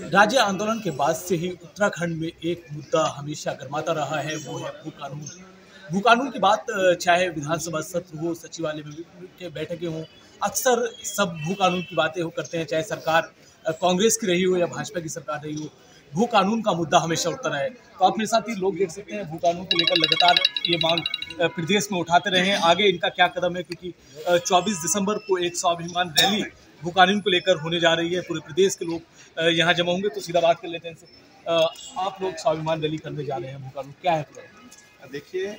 राज्य आंदोलन के बाद से ही उत्तराखंड में एक मुद्दा हमेशा गरमाता रहा है, वो है भू कानून। भू कानून की बात चाहे विधानसभा सत्र हो, सचिवालय में के बैठकें हों, अक्सर सब भू कानून की बातें हो करते हैं, चाहे सरकार कांग्रेस की रही हो या भाजपा की सरकार रही हो। भू कानून का मुद्दा हमेशा उठता रहा है। तो आप मेरे साथ ही लोग देख सकते हैं, भू कानून को लेकर लगातार ये मांग प्रदेश में उठाते रहे हैं। आगे इनका क्या कदम है, क्योंकि 24 दिसंबर को एक स्वाभिमान रैली भू कानून को लेकर होने जा रही है। पूरे प्रदेश के लोग यहाँ जमा होंगे। तो सीधा बात कर लेते हैं इनसे। आप लोग स्वाभिमान रैली करने जा रहे हैं, भू कानून क्या है पूरा? देखिए,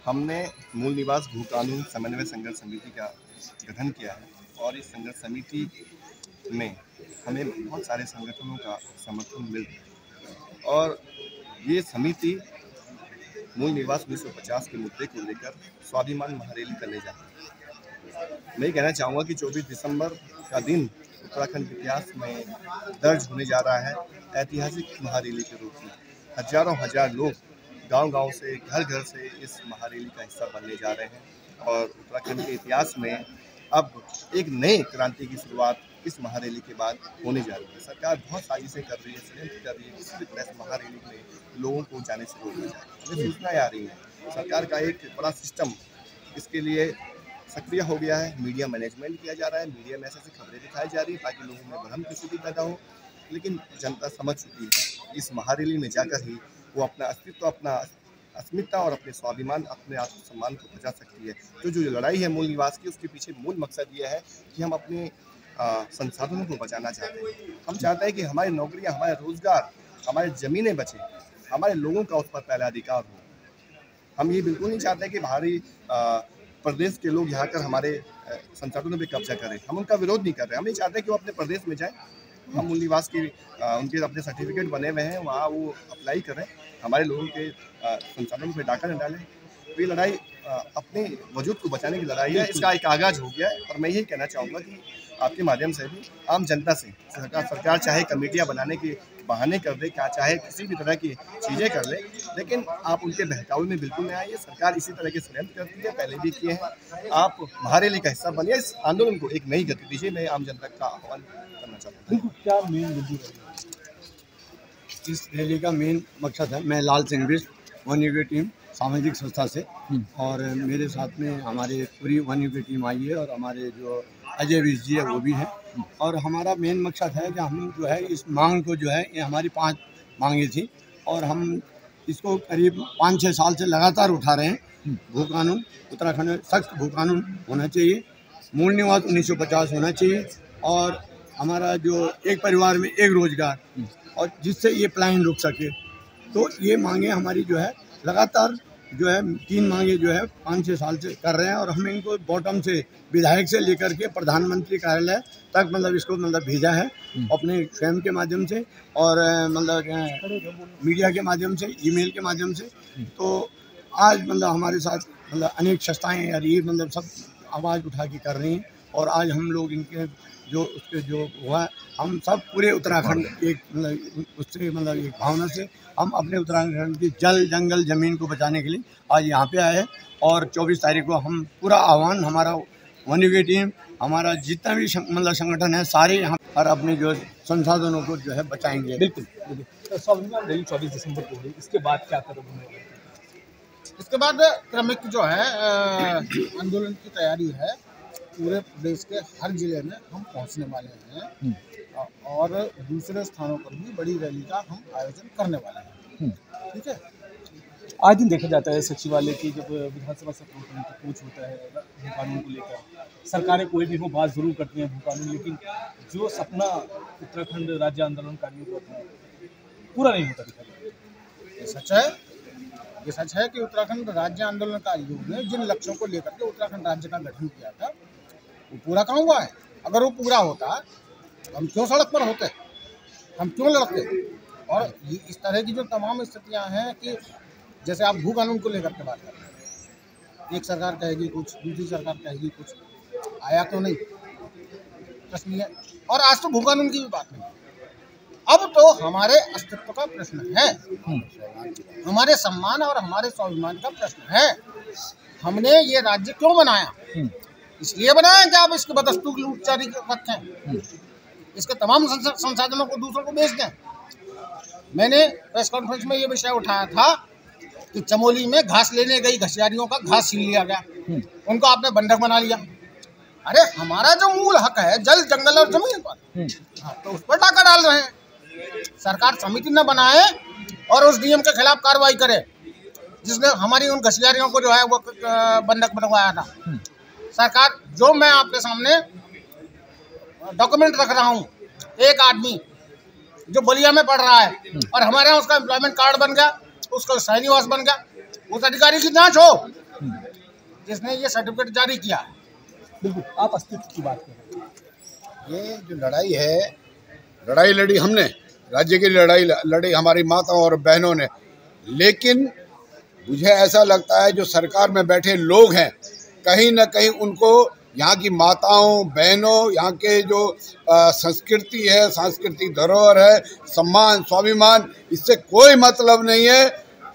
हमने मूल निवास भू कानून समन्वय संघर्ष समिति का गठन किया है और इस संघर्ष समिति में हमें बहुत सारे संगठनों का समर्थन मिल रहा है और ये समिति मूल निवास 1950 के मुद्दे को लेकर स्वाभिमान महारैली करने जा रही है। मैं कहना चाहूँगा कि 24 दिसंबर का दिन उत्तराखंड के इतिहास में दर्ज होने जा रहा है ऐतिहासिक महारैली के रूप में। हजारों हजार लोग गांव-गांव से, घर-घर से इस महारैली का हिस्सा बनने जा रहे हैं और उत्तराखंड के इतिहास में अब एक नए क्रांति की शुरुआत इस महारैली के बाद होने जा रही है। सरकार बहुत साजिशें कर रही है, षड्यंत्र कर रही है, किसी भी तरह से महारैली में लोगों को जाने से रोकना चाहती है। हमें सूचनाएं आ रही हैं, सरकार का एक बड़ा सिस्टम इसके लिए सक्रिय हो गया है। मीडिया मैनेजमेंट किया जा रहा है, मीडिया में ऐसी खबरें दिखाई जा रही है ताकि लोगों में भ्रम की स्थिति पैदा हो। लेकिन जनता समझ चुकी है, इस महारैली में जाकर ही वो अपना अस्तित्व, अपना अस्मिता और अपने स्वाभिमान, अपने आत्मसम्मान को बचा सकती है। तो जो लड़ाई है मूल निवास की, उसके पीछे मूल मकसद ये है कि हम अपने संसाधनों को बचाना चाहते हैं। हम चाहते हैं कि हमारी नौकरियां, हमारे रोजगार, हमारे ज़मीनें बचें, हमारे लोगों का उस पर पहला अधिकार हो। हम ये बिल्कुल नहीं चाहते कि बाहरी प्रदेश के लोग यहाँ कर हमारे संसाधनों पे कब्जा करें। हम उनका विरोध नहीं कर रहे। हम ये चाहते हैं कि वो अपने प्रदेश में जाएं। हम मूल निवास की उनके अपने सर्टिफिकेट बने हुए हैं, वहाँ वो अप्लाई करें, हमारे लोगों के संसाधनों पे डाका न डालें। तो ये लड़ाई अपने वजूद को बचाने की लड़ाई है। इसका एक आगाज हो गया है और मैं यही कहना चाहूँगा कि आपके माध्यम से भी आम जनता से सरकार चाहे कमेटियाँ बनाने के बहाने कर दे, क्या चाहे किसी भी तरह की चीज़ें कर ले, लेकिन आप उनके बहकावे में बिल्कुल नहीं आइए। सरकार इसी तरह के षड्यंत्र करती है, पहले भी किए हैं। आप महारैली का हिस्सा बनिए, इस आंदोलन को एक नई गति दीजिए। मैं आम जनता का आह्वान करना चाहता हूँ। क्या मेन मुद्दे इस रैली का मेन मकसद है? मैं लाल सिंह बिष्ट, वन युग टीम सामाजिक संस्था से, और मेरे साथ में हमारे पूरी वन युग टीम आई है और हमारे जो अजय बिष्ट जी है वो भी है। और हमारा मेन मकसद है कि हम जो है इस मांग को जो है, ये हमारी 5 मांगे थी और हम इसको करीब 5-6 साल से लगातार उठा रहे हैं। भू कानून, उत्तराखंड में सख्त भू कानून होना चाहिए, मूल निवास 1950 होना चाहिए और हमारा जो एक परिवार में एक रोजगार, और जिससे ये पलायन रुक सके। तो ये मांगे हमारी जो है लगातार जो है 3 मांगे जो है 5-6 साल से कर रहे हैं और हमने इनको बॉटम से, विधायक से लेकर के प्रधानमंत्री कार्यालय तक इसको भेजा है अपने स्वयं के माध्यम से और मीडिया के माध्यम से, ईमेल के माध्यम से। तो आज हमारे साथ अनेक संस्थाएँ और ये सब आवाज़ उठा के कर रही हैं और आज हम लोग इनके जो हुआ, हम सब पूरे उत्तराखंड एक उससे एक भावना से हम अपने उत्तराखंड की जल, जंगल, ज़मीन को बचाने के लिए आज यहाँ पे आए हैं। और 24 तारीख को हम पूरा आह्वान, हमारा वन युग टीम, हमारा जितना भी संगठन है, सारे यहाँ पर अपने जो संसाधनों को जो है बचाएंगे। बिल्कुल। तो स्वाभिमान रैली 24 दिसंबर को हुई, इसके बाद क्या कदम होंगे? इसके बाद क्रमिक जो है आंदोलन की तैयारी है। पूरे प्रदेश के हर जिले में हम पहुंचने वाले हैं और दूसरे स्थानों पर भी बड़ी रैली का हम आयोजन करने वाले हैं। ठीक है। आज दिन देखा जाता है सचिवालय की जब विधानसभा सत्र होता है तो कुछ होता है भू कानून को लेकर, सरकारें कोई भी हो बात जरूर करती हैं भू कानून, लेकिन जो सपना उत्तराखंड राज्य आंदोलनकारियों को था पूरा नहीं होता दिखा। ये सच है, ये सच है कि उत्तराखंड राज्य आंदोलनकारियों ने जिन लक्ष्यों को लेकर के उत्तराखंड राज्य का गठन किया था वो पूरा कहाँ हुआ है? अगर वो पूरा होता तो हम क्यों सड़क पर होते, हम क्यों लड़ते? और ये इस तरह की जो तमाम स्थितियां हैं कि जैसे आप भू कानून को लेकर के बात कर रहे हैं, एक सरकार कहेगी कुछ, दूसरी सरकार कहेगी कुछ, आया तो नहीं, प्रश्न है। और आज तो भू कानून की भी बात नहीं, अब तो हमारे अस्तित्व का प्रश्न है, हमारे सम्मान और हमारे स्वाभिमान का प्रश्न है। हमने ये राज्य क्यों बनाया? इसलिए बनाया कि आप इसके बदस्तूर लूट जारी रखें। इसके तमाम संसाधनों को दूसरों को बेच दें। मैंने प्रेस कॉन्फ्रेंस में ये विषय उठाया था कि चमोली में घास लेने गई घसियारियों का घास छीन लिया गया, उनको आपने बंधक बना लिया। अरे हमारा जो मूल हक है जल, जंगल और जमीन पर, तो उस पर डाका डाल रहे हैं। सरकार समिति न बनाए और उस डीएम के खिलाफ कार्रवाई करे जिसने हमारी उन घसियारियों को जो है वो बंधक बनवाया था। सरकार, जो मैं आपके सामने डॉक्यूमेंट रख रहा हूँ, एक आदमी जो बलिया में पढ़ रहा है और हमारे यहाँ उसका एम्प्लॉयमेंट कार्ड बन गया, उसका सहनिवास बन गया, उस अधिकारी की जांच हो जिसने ये सर्टिफिकेट जारी किया। बिल्कुल, आप अस्तित्व की बात कर रहे हैं। ये जो लड़ाई है, लड़ाई लड़ी हमने, राज्य की लड़ाई लड़ी हमारी माताओं और बहनों ने, लेकिन मुझे ऐसा लगता है जो सरकार में बैठे लोग हैं कहीं ना कहीं उनको यहाँ की माताओं बहनों, यहाँ के जो संस्कृति है, सांस्कृतिक धरोहर है, सम्मान स्वाभिमान, इससे कोई मतलब नहीं है।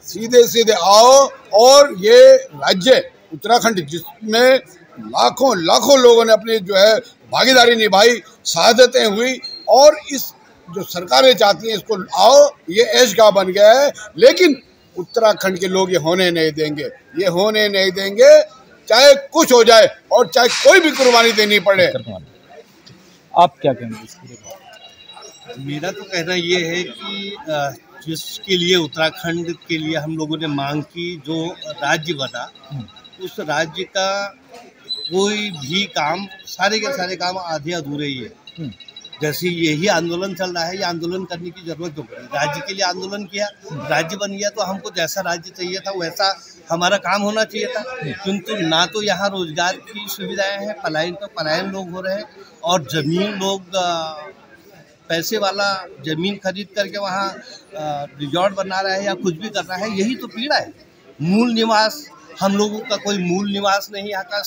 सीधे सीधे आओ और ये राज्य उत्तराखंड जिसमें लाखों लाखों लोगों ने अपनी जो है भागीदारी निभाई, शहादतें हुई, और इस जो सरकारें चाहती हैं इसको आओ, ये ऐशगाह बन गया है। लेकिन उत्तराखंड के लोग ये होने नहीं देंगे, ये होने नहीं देंगे, चाहे कुछ हो जाए और चाहे कोई भी कुर्बानी देनी पड़े। आप क्या कहेंगे इसके बारे? मेरा तो कहना ये है कि जिसके लिए उत्तराखंड के लिए हम लोगों ने मांग की, जो राज्य बना, उस राज्य का कोई भी काम, सारे के सारे काम आधे अधूरे ही है। जैसे यही आंदोलन चल रहा है, ये आंदोलन करने की जरूरत क्यों पड़ी? राज्य के लिए आंदोलन किया, राज्य बन गया, तो हमको जैसा राज्य चाहिए था वैसा हमारा काम होना चाहिए था। किंतु ना तो यहाँ रोजगार की सुविधाएं हैं, पलायन तो पलायन लोग हो रहे हैं, और जमीन लोग पैसे वाला जमीन खरीद करके वहाँ रिजॉर्ट बना रहा है या कुछ भी कर रहा है। यही तो पीड़ा है। मूल निवास, हम लोगों का कोई मूल निवास नहीं यहाँ का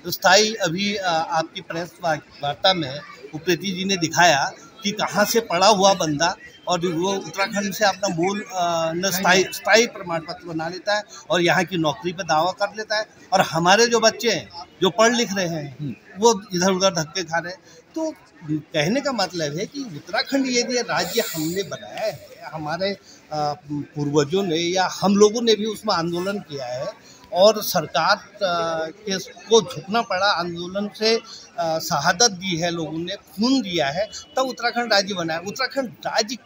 स्थायी। अभी आपकी प्रेस वार्ता में उपेती जी ने दिखाया कि कहाँ से पड़ा हुआ बंदा और वो उत्तराखंड से अपना मूल स्थायी प्रमाण पत्र बना लेता है और यहाँ की नौकरी पर दावा कर लेता है, और हमारे जो बच्चे हैं जो पढ़ लिख रहे हैं वो इधर उधर धक्के खा रहे हैं। तो कहने का मतलब है कि उत्तराखंड यदि राज्य हमने बनाया है, हमारे पूर्वजों ने या हम लोगों ने भी उसमें आंदोलन किया है और सरकार के को झुकना पड़ा, आंदोलन से शहादत दी है, लोगों ने खून दिया है, तब उत्तराखंड राज्य बना है। उत्तराखंड राज्य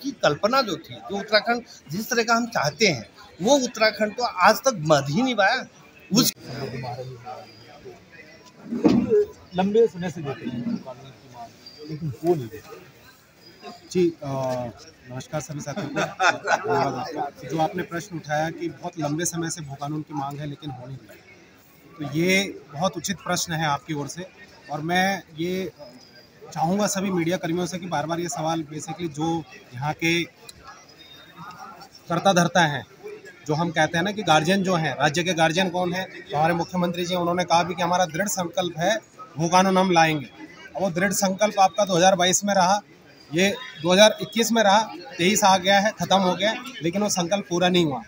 की कल्पना जो थी, जो उत्तराखंड जिस तरह का हम चाहते हैं, वो उत्तराखंड तो आज तक मध ही नहीं पाया। उस लंबे समय से देते हैं कानून की मांग, लेकिन वो नहीं देते। जी नमस्कार सभी साथियों को। धन्यवाद आपका। जो आपने प्रश्न उठाया कि बहुत लंबे समय से भू कानून की मांग है लेकिन हो नहीं रही, तो ये बहुत उचित प्रश्न है आपकी ओर से, और मैं ये चाहूँगा सभी मीडिया कर्मियों से कि बार बार ये सवाल बेसिकली जो यहाँ के कर्ता धर्ता हैं, जो हम कहते हैं ना कि गार्जियन जो हैं, राज्य के गार्जियन कौन है, तो हमारे मुख्यमंत्री जी उन्होंने कहा भी कि हमारा दृढ़ संकल्प है, भू कानून हम लाएंगे। और वो दृढ़ संकल्प आपका 2022 में रहा, ये 2021 में रहा, 23 आ गया है, ख़त्म हो गया, लेकिन वो संकल्प पूरा नहीं हुआ।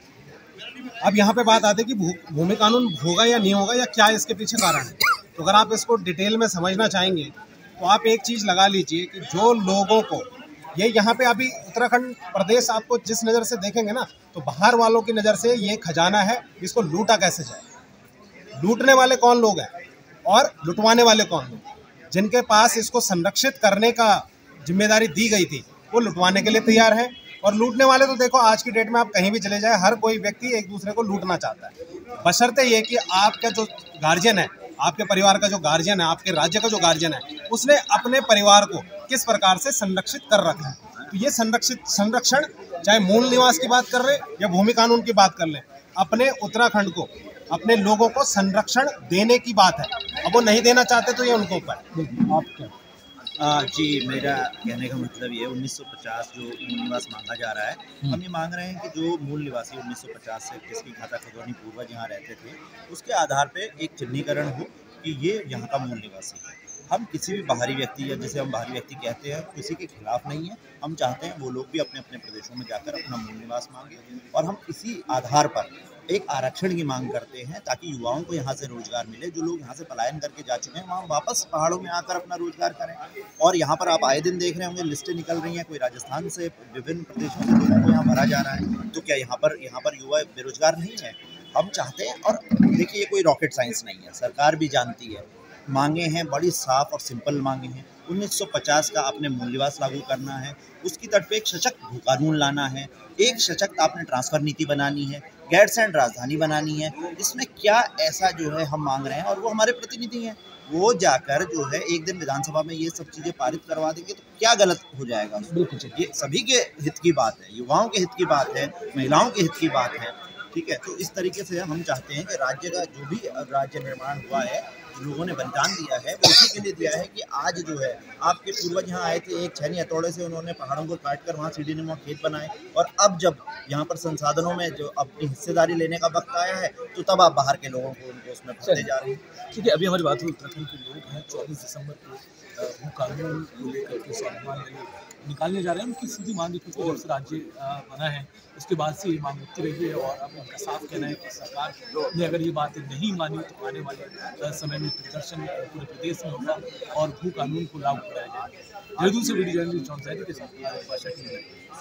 अब यहाँ पे बात आती है कि भूमि कानून होगा या नहीं होगा, या क्या इसके पीछे कारण है। तो अगर आप इसको डिटेल में समझना चाहेंगे तो आप एक चीज़ लगा लीजिए कि जो लोगों को ये यहाँ पे अभी उत्तराखंड प्रदेश आपको जिस नज़र से देखेंगे ना, तो बाहर वालों की नज़र से ये खजाना है, इसको लूटा कैसे जाए। लूटने वाले कौन लोग हैं और लुटवाने वाले कौन लोग, जिनके पास इसको संरक्षित करने का जिम्मेदारी दी गई थी, वो लुटवाने के लिए तैयार है। और लूटने वाले तो देखो आज की डेट में आप कहीं भी चले जाए, हर कोई व्यक्ति एक दूसरे को लूटना चाहता है, बशर्ते ये कि आपका जो गार्जियन है, आपके परिवार का जो गार्जियन है, आपके राज्य का जो गार्जियन है, उसने अपने परिवार को किस प्रकार से संरक्षित कर रखा है। तो ये संरक्षण चाहे मूल निवास की बात कर रहे या भूमि कानून की बात कर लें, अपने उत्तराखंड को, अपने लोगों को संरक्षण देने की बात है। अब वो नहीं देना चाहते तो ये उनको ऊपर। आप क्या? जी, मेरा कहने का मतलब ये 1950 जो मूल निवास मांगा जा रहा है, हम ये मांग रहे हैं कि जो मूल निवासी 1950 से जिसकी खाता खतौनी पूर्वज यहाँ रहते थे, उसके आधार पे एक चिन्हीकरण हो कि ये यहाँ का मूल निवासी है। हम किसी भी बाहरी व्यक्ति या जिसे हम बाहरी व्यक्ति कहते हैं किसी के खिलाफ नहीं है। हम चाहते हैं वो लोग भी अपने अपने प्रदेशों में जाकर अपना मूल निवास मांगे और हम इसी आधार पर एक आरक्षण की मांग करते हैं ताकि युवाओं को यहाँ से रोजगार मिले। जो लोग यहाँ से पलायन करके जा चुके हैं वहाँ वापस पहाड़ों में आकर अपना रोजगार करें। और यहाँ पर आप आए दिन देख रहे होंगे लिस्टें निकल रही हैं, कोई राजस्थान से विभिन्न प्रदेशों से लोगों को यहाँ भरा जा रहा है। तो क्या यहाँ पर युवा बेरोजगार नहीं है? हम चाहते हैं, और देखिए ये कोई रॉकेट साइंस नहीं है, सरकार भी जानती है। मांगे हैं बड़ी साफ और सिंपल मांगे हैं। 1950 का आपने मूल निवास लागू करना है, उसकी तर्ज पे एक सशक्त भू कानून लाना है, एक सशक्त आपने ट्रांसफर नीति बनानी है, गैरसैंण राजधानी बनानी है। इसमें क्या ऐसा जो है हम मांग रहे हैं, और वो हमारे प्रतिनिधि हैं, वो जाकर जो है एक दिन विधानसभा में ये सब चीज़ें पारित करवा देंगे तो क्या गलत हो जाएगा? बिल्कुल, ये सभी के हित की बात है, युवाओं के हित की बात है, महिलाओं के हित की बात है, ठीक है। तो इस तरीके से हम चाहते हैं कि राज्य का जो भी राज्य निर्माण हुआ है, लोगों ने बलिदान दिया है, वो इसी के लिए दिया है कि आज जो है आपके पूर्वज यहाँ आए थे, एक छैनी हथौड़े से उन्होंने पहाड़ों को काटकर वहाँ सीढ़ीनुमा खेत बनाए, और अब जब यहाँ पर संसाधनों में जो अपनी हिस्सेदारी लेने का वक्त आया है तो तब आप बाहर के लोगों को उनको उसमें फंसते जा रहे हैं। ठीक है, अभी हमारी बात हुई उत्तराखंड के लोग हैं 24 दिसंबर को भू कानून को लेकर के स्वाभिमान रैली निकालने जा रहे हैं। उनकी सीधी मांग है क्योंकि जब से राज्य बना है उसके बाद से ये मांग उठती रही है, और अब उनका साफ कहना है कि सरकार ने अगर ये बातें नहीं मानी तो आने वाले समय में प्रदर्शन पूरे प्रदेश में होगा और भू कानून को लागू कराया जाएगा। देहरादून से वीडियो जर्नलिस्ट जॉन सैदी के साथ